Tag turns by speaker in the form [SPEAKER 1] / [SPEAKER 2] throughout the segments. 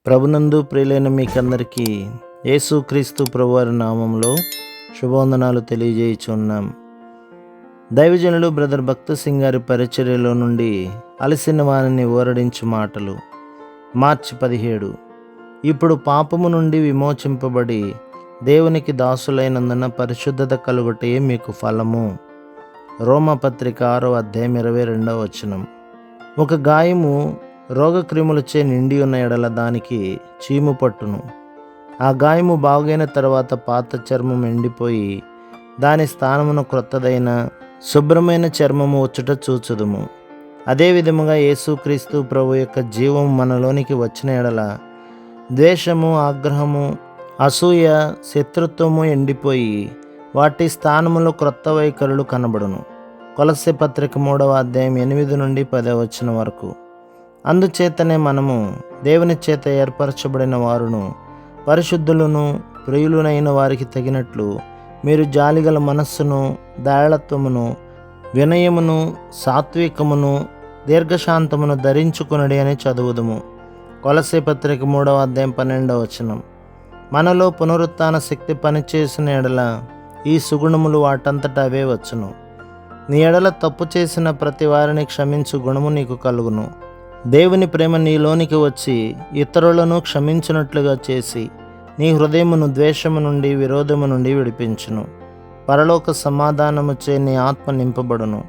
[SPEAKER 1] ప్రభునందు ప్రియులైన మీకందరికీ యేసుక్రీస్తు ప్రభువారి నామంలో శుభవందనాలు తెలియజేయుచున్నాం. దైవజనులు బ్రదర్ భక్త సింగ్ గారి పరిచర్యలో నుండి అలసిన వారిని ఊరడించు మాటలు. మార్చి 17. ఇప్పుడు పాపము నుండి విమోచింపబడి దేవునికి దాసులైనందున పరిశుద్ధత కలుగుటే మీకు ఫలము. రోమపత్రిక 6:22. ఒక గాయము రోగక్రిములచే నిండి ఉన్న ఎడల దానికి చీము పట్టును. ఆ గాయము బాగైన తర్వాత పాత చర్మం ఎండిపోయి దాని స్థానమున క్రొత్తదైన శుభ్రమైన చర్మము వచ్చుట చూచుదుము. అదే విధముగా యేసుక్రీస్తు ప్రభు యొక్క జీవము మనలోనికి వచ్చిన ఎడల ద్వేషము, ఆగ్రహము, అసూయ, శత్రుత్వము ఎండిపోయి వాటి స్థానములో క్రొత్త వైఖరులు కనబడును. కొలస్సె పత్రిక 3:8-10 వరకు. అందుచేతనే మనము దేవుని చేత ఏర్పరచబడిన వారును పరిశుద్ధులను ప్రియులునైన వారికి తగినట్లు మీరు జాలిగల మనస్సును, దయాళత్వమును, వినయమును, సాత్వికమును, దీర్ఘశాంతమును ధరించుకొనుడి అని చదువుదుము. కొలస్సె పత్రిక 3:12. మనలో పునరుత్థాన శక్తి పనిచేసిన ఎడల ఈ సుగుణములు వాటంతట అవే వచ్చును. నీ ఎడల తప్పు చేసిన ప్రతి వారిని క్షమించు గుణము నీకు కలుగును. దేవుని ప్రేమ నీలోనికి వచ్చి ఇతరులను క్షమించినట్లుగా చేసి నీ హృదయమును ద్వేషము నుండి, విరోధము నుండి విడిపించును. పరలోక సమాధానముచే నీ ఆత్మ నింపబడును.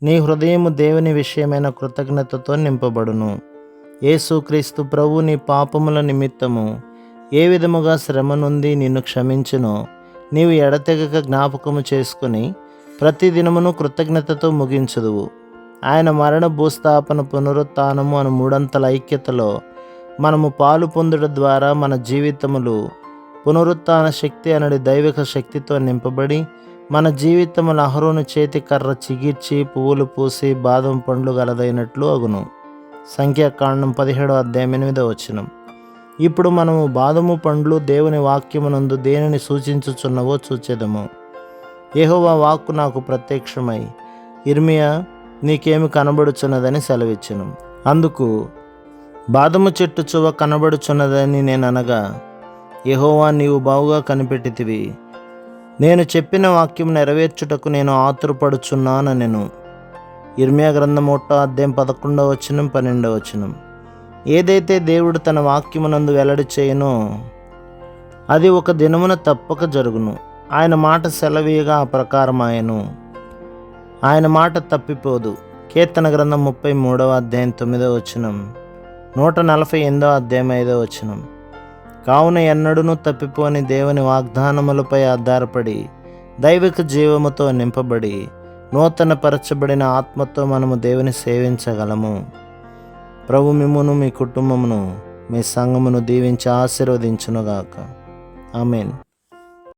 [SPEAKER 1] నీ హృదయము దేవుని విషయమైన కృతజ్ఞతతో నింపబడును. యేసుక్రీస్తు ప్రభు నీ పాపముల నిమిత్తము ఏ విధముగా శ్రమ నుండి నిన్ను క్షమించునో నీవు ఎడతెగక జ్ఞాపకము చేసుకుని ప్రతి దినమును కృతజ్ఞతతో ముగించుదువు. ఆయన మరణ, భూస్థాపన, పునరుత్థానము అను మూడంతల ఐక్యతలో మనము పాలు పొందుట ద్వారా మన జీవితములు పునరుత్థాన శక్తి అనడి దైవిక శక్తితో నింపబడి మన జీవితములు అహరోను చేతి కర్ర చిగిర్చి పువ్వులు పూసి బాదం పండ్లు గలదైనట్లు అగును. సంఖ్యాకాండం 17:8. ఇప్పుడు మనము బాదము పండ్లు దేవుని వాక్యమునందు దేనిని సూచించుచున్నవో చూచెదము. యెహోవా వాక్కు నాకు ప్రత్యక్షమై, ఇర్మియా నీకేమి కనబడుచున్నదని సెలవిచ్చెను. అందుకు బాదము చెట్టు చువ్వ కనబడుచున్నదని నేను అనగా, యెహోవా నీవు బావుగా కనిపెట్టితివి, నేను చెప్పిన వాక్యం నెరవేర్చుటకు నేను ఆతురపడుచున్నానెను. ఇర్మియా గ్రంథం 11:11-12. ఏదైతే దేవుడు తన వాక్యమునందు వెల్లడి చేయనో అది ఒక దినమున తప్పక జరుగును. ఆయన మాట సెలవీయగా ఆ ప్రకారమాయెను. ఆయన మాట తప్పిపోదు. కీర్తన గ్రంథం 33:9, 148:5. కావున ఎన్నడూనూ తప్పిపోని దేవుని వాగ్దానములపై ఆధారపడి దైవిక జీవముతో నింపబడి నూతన పరచబడిన ఆత్మతో మనము దేవుని సేవించగలము. ప్రభు మిమ్మును, మీ కుటుంబమును, మీ సంఘమును దీవించి ఆశీర్వదించునుగాక. ఆమేన్.